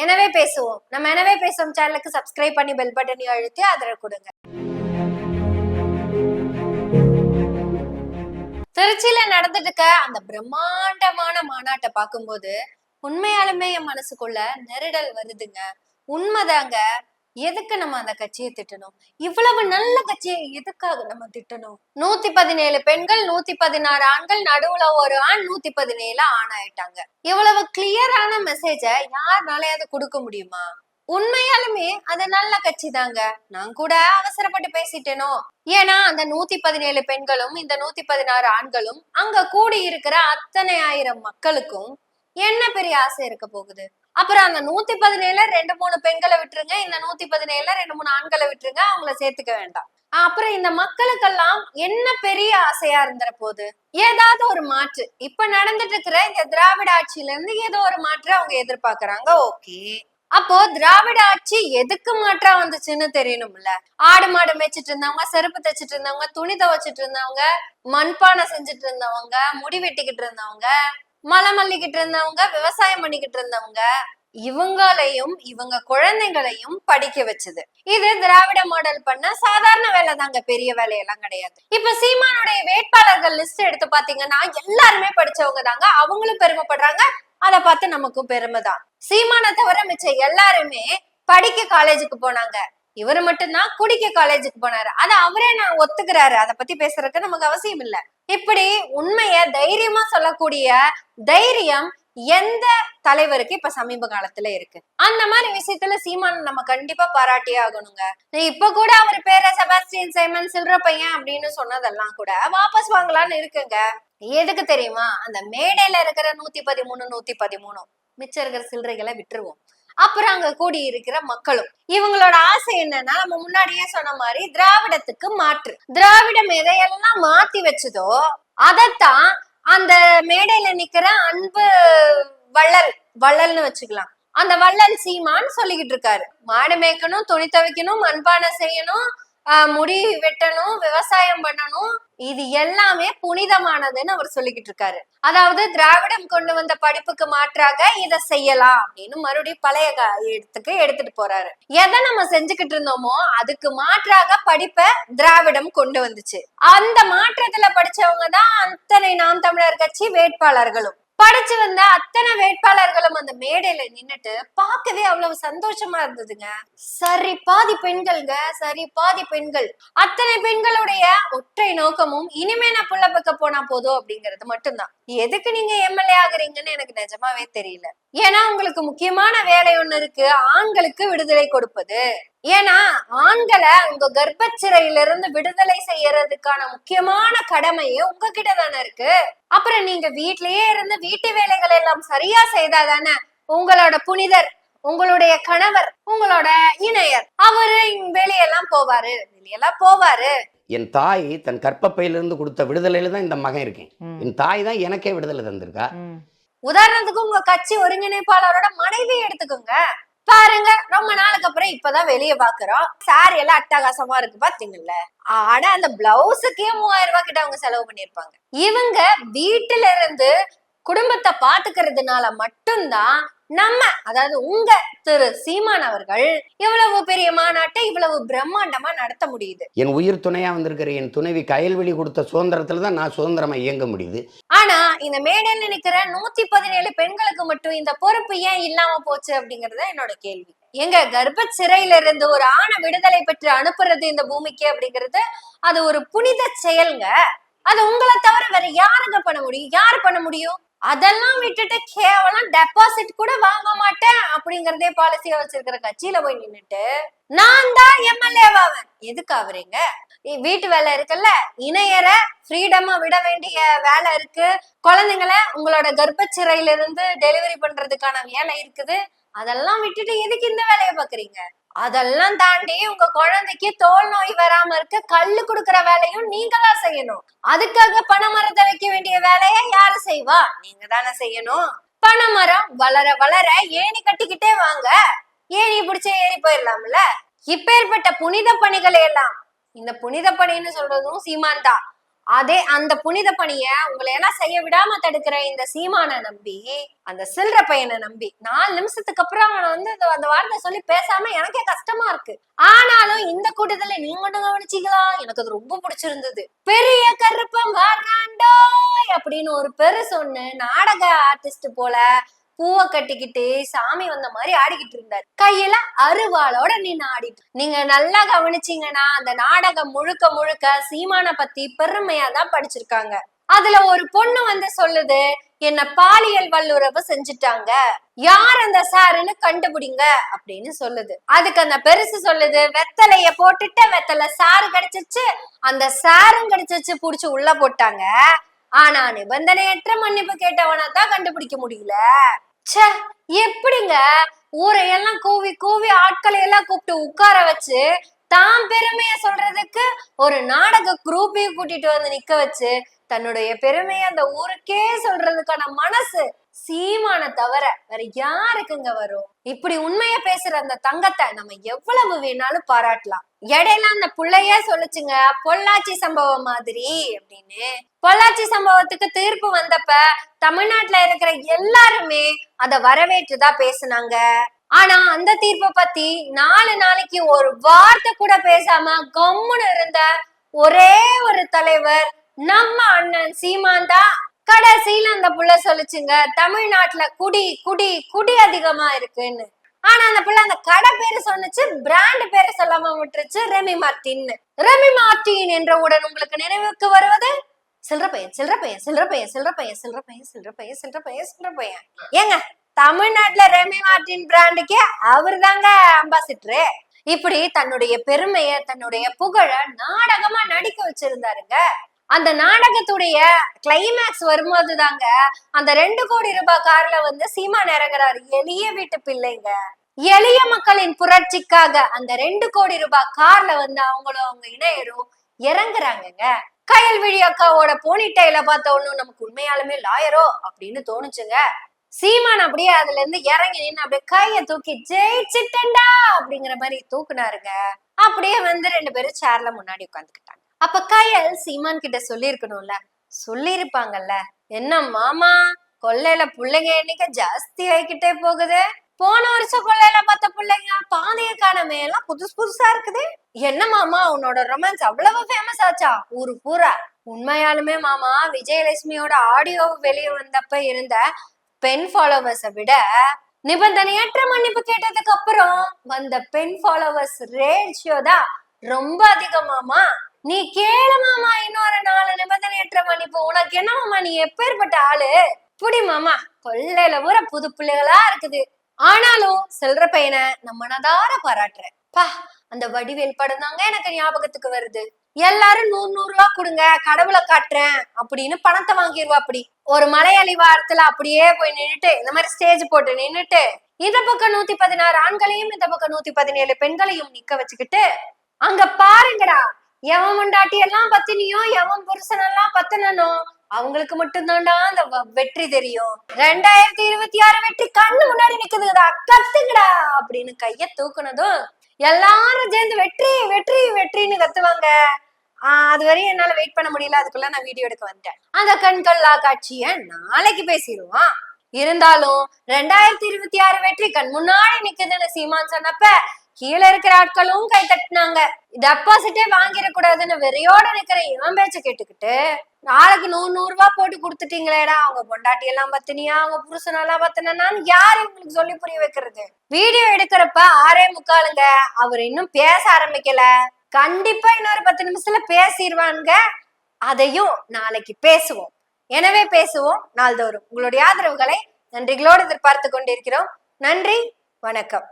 எனவே பேசுவோம். நம்ம எனவே பேசுவோம் சேனலுக்கு சப்ஸ்கிரைப் பண்ணி பெல் பட்டனை அழுத்தி ஆதரவு கொடுங்க. திருச்சியில நடந்துட்டு இருக்க அந்த பிரம்மாண்டமான மாநாட்டை பார்க்கும்போது உண்மையாலுமே என் மனசுக்குள்ள நெருடல் வருதுங்க. உண்மைதாங்க. எதுக்கு நம்ம அந்த கட்சியை திட்டணும்? இவ்வளவு நல்ல கட்சியை எதுக்காக நம்ம திட்டணும்? 117 பெண்கள், 116 ஆண்கள், நடுவுல ஒரு ஆண், 117 ஆண் ஆயிட்டாங்க. இவ்வளவு கிளியரான மெசேஜ யாருனாலயாவது கொடுக்க முடியுமா? உண்மையாலுமே அது நல்ல கட்சி தாங்க. நான் கூட அவசரப்பட்டு பேசிட்டேனோ. ஏன்னா அந்த 117 பெண்களும் இந்த 116 ஆண்களும் அங்க கூடி இருக்கிற அத்தனை ஆயிரம் மக்களுக்கும் என்ன பெரிய ஆசை இருக்க போகுது? அப்புறம் அந்த 117 2-3 பெண்களை விட்டுருங்க, இந்த 117 2-3 ஆண்களை விட்டுருங்க, அவங்கள சேர்த்துக்க வேண்டாம். அப்புறம் இந்த மக்களுக்கெல்லாம் என்ன பெரிய ஆசையா இருந்துற போகுது? ஏதாவது ஒரு மாற்று இப்ப நடந்துட்டு இருக்கிற இந்த திராவிட ஆட்சியில இருந்து ஏதோ ஒரு மாற்று அவங்க எதிர்பார்க்கறாங்க. ஓகே, அப்போ திராவிட ஆட்சி எதுக்கு மாற்றா வந்துச்சுன்னு தெரியணும்ல. ஆடு மாடு மேய்ச்சிட்டு இருந்தவங்க, செருப்பு தைச்சிட்டு இருந்தவங்க, துணி துவைச்சிட்டு இருந்தவங்க, மண்பானை செஞ்சுட்டு இருந்தவங்க, முடி வெட்டிக்கிட்டு இருந்தவங்க, மலை மல்லிக்கிட்டு இருந்தவங்க, விவசாயம் பண்ணிக்கிட்டு இருந்தவங்க, இவங்களையும் இவங்க குழந்தைங்களையும் படிக்க வச்சது. இது திராவிட மாடல் பண்ண சாதாரண வேலை தாங்க, பெரிய வேலையெல்லாம் கிடையாது. இப்ப சீமானுடைய வேட்பாளர்கள் லிஸ்ட் எடுத்து பாத்தீங்கன்னா எல்லாருமே படிச்சவங்க தாங்க. அவங்களும் பெருமைப்படுறாங்க, அதை பார்த்து நமக்கும் பெருமைதான். சீமானை தவிர மிச்ச எல்லாருமே படிக்க காலேஜுக்கு போனாங்க. இவரு மட்டும்தான் குடிக்க காலேஜுக்கு போனாரு. அத அவரே நான் ஒத்துக்கிறாரு. அதை பத்தி பேசுறதுக்கு நமக்கு அவசியம் இல்லை. இப்படி உண்மைய தைரியமா சொல்லக்கூடிய தைரியம் எந்த தலைவருக்கு இப்ப சமீப காலத்துல இருக்கு? அந்த மாதிரி விஷயத்துல சீமான் நம்ம கண்டிப்பா பாராட்டியே ஆகணுங்க. இப்ப கூட அவர் பேர செபாஸ்டியன் சைமன் சில்ற பையன் அப்படின்னு சொன்னதெல்லாம் கூட வாபஸ் வாங்கலாம்னு இருக்குங்க. எதுக்கு தெரியுமா? அந்த மேடையில இருக்கிற 113 113 மிச்சம் இருக்கிற சில்லறைகளை விட்டுருவோம். அப்புறம் அங்க கூடி இருக்கிற மக்களும் இவங்களோட ஆசை என்னன்னா, நம்ம முன்னாடியே சொன்ன மாதிரி திராவிடத்துக்கு மாற்று. திராவிடம் எதையெல்லாம் மாத்தி வச்சதோ அதத்தான் அந்த மேடையில நிக்கிற அன்பு வள்ளல்னு வச்சுக்கலாம். அந்த வள்ளல் சீமான் சொல்லிக்கிட்டு இருக்காரு. மாடு மேய்க்கணும், துணி துவைக்கணும், மண்பானை செய்யணும், முடி வெட்டணும், விவசாயம் பண்ணணும், இது எல்லாமே புனிதமானதுன்னு அவர் சொல்லிக்கிட்டு இருக்காரு. அதாவது திராவிடம் கொண்டு வந்த படிப்புக்கு மாற்றாக இதை செய்யலாம் அப்படின்னு மறுபடியும் பழைய இடத்துக்கு எடுத்துட்டு போறாரு. எதை நம்ம செஞ்சுக்கிட்டு இருந்தோமோ அதுக்கு மாற்றாக படிப்பை திராவிடம் கொண்டு வந்துச்சு. அந்த மாற்றத்துல படிச்சவங்க தான் அத்தனை நாம் தமிழர் கட்சி வேட்பாளர்களும். படிச்சு வந்த அத்தனை வேட்பாளர்களும் அந்த மேடையில நின்னுட்டு பார்க்கவே அவ்வளவு சந்தோஷமா இருந்ததுங்க. சரி பாதி பெண்கள்ங்க, சரி பாதி பெண்கள். அத்தனை பெண்களுடைய ஒற்றை நோக்கமும் இனிமே நான் புள்ள பக்க போனா போதும் அப்படிங்கிறது மட்டும்தான். எதுக்கு நீங்க எம்எல்ஏ ஆகுறீங்கன்னு எனக்கு நிஜமாவே தெரியல. ஏன்னா உங்களுக்கு முக்கியமான வேலை ஒண்ணு இருக்கு, ஆண்களுக்கு விடுதலை கொடுப்பது. ஏன்னா ஆண்களை உங்க கர்ப்பச்சிறையிலிருந்து விடுதலை செய்யறதுக்கான முக்கியமான கடமையே உங்ககிட்ட தானே இருக்கு. அப்புறம் நீங்க வீட்லயே இருந்து வீட்டு வேலைகள் எல்லாம் சரியா செய்தாதானே உங்களோட புனிதர், உங்களுடைய கணவர், உங்களோட இணையர் அவரு வெளியெல்லாம் போவாரு. என் தாய் தன் கற்பப்பையிலிருந்து கொடுத்த விடுதலையில தான் இந்த மகன் இருக்கேன். என் தாய் தான் எனக்கே விடுதலை தந்திருக்கா. உதாரணத்துக்கு உங்க கட்சி ஒருங்கிணைப்பாளரோட மனைவி எடுத்துக்கோங்க. பாருங்க, ரொம்ப நாளுக்கு அப்புறம் இப்பதான் வெளிய பாக்குறோம். சாரி எல்லாம் அட்டகாசமா இருக்கு பாத்தீங்கல்ல. ஆனா அந்த பிளவுஸுக்கே 3000 ரூபாய் கிட்ட அவங்க செலவு பண்ணிருப்பாங்க. இவங்க வீட்டுல இருந்து குடும்பத்தை பாத்துக்கிறதுனால மட்டும்தான் நம்ம, அதாவது உங்க திரு சீமான் அவர்கள் இவ்வளவு பெரிய மாநாட்டை இவ்வளவு பிரம்மாண்டமா நடத்த முடியுது. என் உயிர் துணையா வந்திருக்கிற என் துணைவி கயல்வெளி கொடுத்த சுதந்திரத்துலதான் நான் சுதந்திரமா இயங்க முடியுது. ஆனா இந்த மேடையில் நினைக்கிற 117 பெண்களுக்கு மட்டும் இந்த பொறுப்பு ஏன் இல்லாம போச்சு அப்படிங்கறத என்னோட கேள்வி. எங்க கர்ப்ப சிறையில இருந்து ஒரு ஆணை விடுதலை பெற்று அனுப்புறது இந்த பூமிக்கு அப்படிங்கிறது அது ஒரு புனித செயல்ங்க. அது உங்களை தவிர வேற யாருங்க பண்ண முடியும்? யாரு பண்ண முடியும்? அதெல்லாம் விட்டுட்டு கேவலம் டெபாசிட் கூட வாங்க மாட்டேன் அப்படிங்கறதே பாலிசியா வச்சிருக்கிற கட்சியில போய் நின்னுட்டு நான் தான் எம்எல்ஏவாவேன். எதுக்கு ஆவறீங்க? வீட்டு வேலை இருக்குல்ல, இணையற ஃப்ரீடமா விட வேண்டிய வேலை இருக்கு, குழந்தைங்களை உங்களோட கர்ப்பச்சிறையில இருந்து டெலிவரி பண்றதுக்கான வேலை இருக்குது. அதெல்லாம் விட்டுட்டு எதுக்கு இந்த வேலையை பாக்குறீங்க? அதெல்லாம் தாண்டி உங்க குழந்தைக்கு தோல் நோய் வராம இருக்க கல்லு கொடுக்கற வேலையும் நீங்களா செய்யணும். அதுக்காக பனைமரத்தை வைக்க வேண்டிய வேலையை யாரு செய்வா? நீங்க தானே செய்யணும். பனைமரம் வளர வளர ஏணி கட்டிக்கிட்டே வாங்க, ஏணி பிடிச்சே ஏறி போயிடலாம்ல. இப்பேற்பட்ட புனித பணிகளை எல்லாம், இந்த புனித பணின்னு சொல்றதும் சீமான் தான், அதே அந்த புனித பணிய உங்களை எல்லாம் செய்ய விடாம தடுக்கிற இந்த சீமானை நம்பி, அந்த சில்ற பையனை நம்பி 4 நிமிஷத்துக்கு அப்புறம் அவனை வந்து அந்த வார்த்தை சொல்லி பேசாம எனக்கே கஷ்டமா இருக்கு. ஆனாலும் இந்த கூட்டத்துல நீங்க மட்டும் கவனிச்சீங்களா, எனக்கு அது ரொம்ப பிடிச்சிருந்தது. பெரிய கருப்பம் வர்றாண்டோய் அப்படின்னு ஒரு சொன்ன நாடக ஆர்டிஸ்ட் போல பூவை கட்டிக்கிட்டு சாமி வந்த மாதிரி ஆடிக்கிட்டு இருந்தாரு. கையில அருவாளோட நின்னு ஆடிட்டு. நீங்க நல்லா கவனிச்சீங்கன்னா அந்த நாடகம் முழுக்க முழுக்க சீமான பத்தி பெருமையா தான் படிச்சிருக்காங்க. அதுல ஒரு பொண்ணு வந்து சொல்லுது, என்ன பாலியல் வல்லுறவு செஞ்சுட்டாங்க, யார் அந்த சாருன்னு கண்டுபிடிங்க அப்படின்னு சொல்லுது. அதுக்கு அந்த சொல்லுது, வெத்தலைய போட்டுட்டு வெத்தலை சாரு கிடைச்சிச்சு, அந்த சாரும் கிடைச்சிச்சு, புடிச்சு உள்ள போட்டாங்க. ஆனா நிபந்தனையற்ற மன்னிப்பு கேட்டவனா தான் கண்டுபிடிக்க முடியல. ச்சே, எப்படிங்க ஊரையெல்லாம் கூவி கூவி ஆட்களை எல்லாம் கூப்பிட்டு உட்கார வச்சு தான் பெருமைய சொல்றதுக்கு ஒரு நாடக குரூப்பையும் கூட்டிட்டு வந்து நிக்க வச்சு தன்னுடைய பெருமைய அந்த ஊருக்கே சொல்றதுக்கான மனசு சீமான தவிர வேற யாருக்குங்க வரும்? இப்படி உண்மைய பேசுற அந்த தங்கத்தை நம்ம எவ்வளவு வேணாலும் பாராட்டலாம். இடையில அந்த புள்ளையே சொல்லுச்சுங்க, பொள்ளாச்சி சம்பவம் மாதிரி அப்படின்னு. பொள்ளாச்சி சம்பவத்துக்கு தீர்ப்பு வந்தப்ப தமிழ்நாட்டுல இருக்கிற எல்லாருமே அத வரவேற்றுதான் பேசுனாங்க. ஆனா அந்த தீர்ப்பை பத்தி 4 நாளைக்கு ஒரு வார்த்தை கூட பேசாம கம்முன்னு இருந்த ஒரே ஒரு தலைவர் நம்ம அண்ணன் சீமான் தான். கடைசியில அந்த புள்ள சொல்லுச்சுங்க, தமிழ்நாட்டுல குடி குடி குடி அதிகமா இருக்குன்னு. ஆனா அந்த புள்ள அந்த கடை பேரு சொன்னுச்சு, பிராண்ட் பேரு சொல்லாம விட்டுருச்சு, ரெமி மார்டின். ரெமி மார்டின் என்றவுடன் உங்களுக்கு நினைவுக்கு வருவது சில்லற பையன் சில்லற பையன் சில்லற பையன் சில்லற பையன் சில்லற பையன் சில்லற பையன் சில்லற பையன் சில்லற பையன். ஏங்க தமிழ்நாட்டுல ரெமி மார்டின் பிராண்டுக்கே அவர் தாங்க அம்பாசிடரு. இப்படி தன்னுடைய பெருமைய தன்னுடைய புகழ நாடகமா நடிக்க வச்சிருந்தாருங்க. அந்த நாடகத்துடைய கிளைமேக்ஸ் வரும்போது தாங்க அந்த 2 கோடி ரூபாய் கார்ல வந்து சீமான் இறங்குறாரு. எளிய வீட்டு பிள்ளைங்க, எளிய மக்களின் புரட்சிக்காக அந்த 2 கோடி ரூபாய் கார்ல வந்து அவங்களும் அவங்க இணையரும் இறங்குறாங்கங்க. கயல்விழி அக்காவோட போனிட்டைல பார்த்த ஒண்ணும் நமக்கு உண்மையாலுமே லாயரோ அப்படின்னு தோணுச்சுங்க. சீமான் அப்படியே அதுல இருந்து இறங்கி நின்று அப்படியே கைய தூக்கி ஜெயிச்சிட்டா அப்படிங்கிற மாதிரி தூக்குனாருங்க. அப்படியே வந்து 2 பேரும் சேர்ல முன்னாடி உட்காந்துக்கிட்டாங்க. அப்ப கயல் சீமான் கிட்ட சொல்லிருக்கணும்ல, சொல்லிருப்பாங்கல்ல, என்ன மாமா கொள்ளையில பிள்ளைங்க எண்ணிக்கை ஜாஸ்தி ஆகிக்கிட்டே போகுது, போன வருஷம் கொள்ளையில பார்த்த பிள்ளைங்க பாதைய காணமே எல்லாம் புதுசு புதுசா இருக்குது, என்ன மாமா உன்னோட ரொமான்ஸ் அவ்வளவு ஃபேமஸ் ஆச்சா ஊரு பூரா? உண்மையாலுமே மாமா விஜயலட்சுமியோட ஆடியோ வெளியே வந்தப்ப இருந்த பெண் ஃபாலோவர்ஸை விட நிபந்தனையற்ற மன்னிப்பு கேட்டதுக்கு அப்புறம் வந்த பெண் ஃபாலோவர்ஸ் ரேஷியோ தான் ரொம்ப அதிகமாமா. நீ கேளு மாமா, இன்னொரு 4 நிபந்தனையற்ற மன்னிப்பு. உனக்கு என்ன மாமா, நீ எப்பேற்பட்ட ஆளு? புடி மாமா, கொள்ளையில ஊர புது பிள்ளைகளா இருக்குது. ஆனாலும் சில்ற பையனை நம்ம மனதார பாராட்டுறேன். பா, அந்த வடிவேல் படம் தாங்க எனக்கு ஞாபகத்துக்கு வருது. எல்லாரும் 100 ரூபா கொடுங்க, கடவுளை காட்டுறேன் அப்படின்னு பணத்தை வாங்கிடுவா. அப்படி ஒரு மலையாளி வாரத்துல அப்படியே போய் நின்னுட்டு இந்த மாதிரி ஸ்டேஜ் போட்டு நின்னுட்டு இந்த பக்கம் 116 ஆண்களையும் இந்த பக்கம் 117 பெண்களையும் நிக்க வச்சுக்கிட்டு, அங்க பாருங்கடா, எவன் முண்டாட்டி எல்லாம் பத்தினியோ எவன் புருஷனெல்லாம் பத்தினோ அவங்களுக்கு மட்டும்தான்டா அந்த வெற்றி தெரியும். 2026 வெற்றி கண்ணு முன்னாடி நிக்குதுடா, கத்துங்கடா அப்படின்னு கைய தூக்குனதும் எல்லாரும் சேர்ந்து வெற்றி வெற்றி வெற்றின்னு கத்துவாங்க. அது வரையும் என்னால வெயிட் பண்ண முடியல, அதுக்குள்ள நான் வீடியோ எடுக்க வந்துட்டேன். அந்த கண்கொள்ளா காட்சிய நாளைக்கு பேசிடுவான். இருந்தாலும் 2026 வெற்றி கண் முன்னாடி நிக்குதுன்னு சீமான் சொன்னப்ப கீழே இருக்கிற ஆட்களும் கை தட்டினாங்க. டெபாசிட்டே வாங்கிடக்கூடாதுன்னு வெறியோட நிக்கிற இவன் பேச்ச கேட்டுக்கிட்டு நாளைக்கு 100 ரூபாய் போட்டு கொடுத்துட்டீங்களேடா, அவங்க பொண்டாட்டி எல்லாம் பத்தினியா அவங்க புருஷனெல்லாம் பத்தினான்னு யாரு உங்களுக்கு சொல்லி புரிய வைக்கிறது? வீடியோ எடுக்கிறப்ப 6:45ங்க, அவர் இன்னும் பேச ஆரம்பிக்கல. கண்டிப்பா இன்னொரு 10 நிமிஷத்துல பேசிடுவாங்க. அதையும் நாளைக்கு பேசுவோம். எனவே பேசுவோம் நாள்தோறும். உங்களுடைய ஆதரவுகளை நன்றிகளோடு எதிர்பார்த்து கொண்டிருக்கிறோம். நன்றி, வணக்கம்.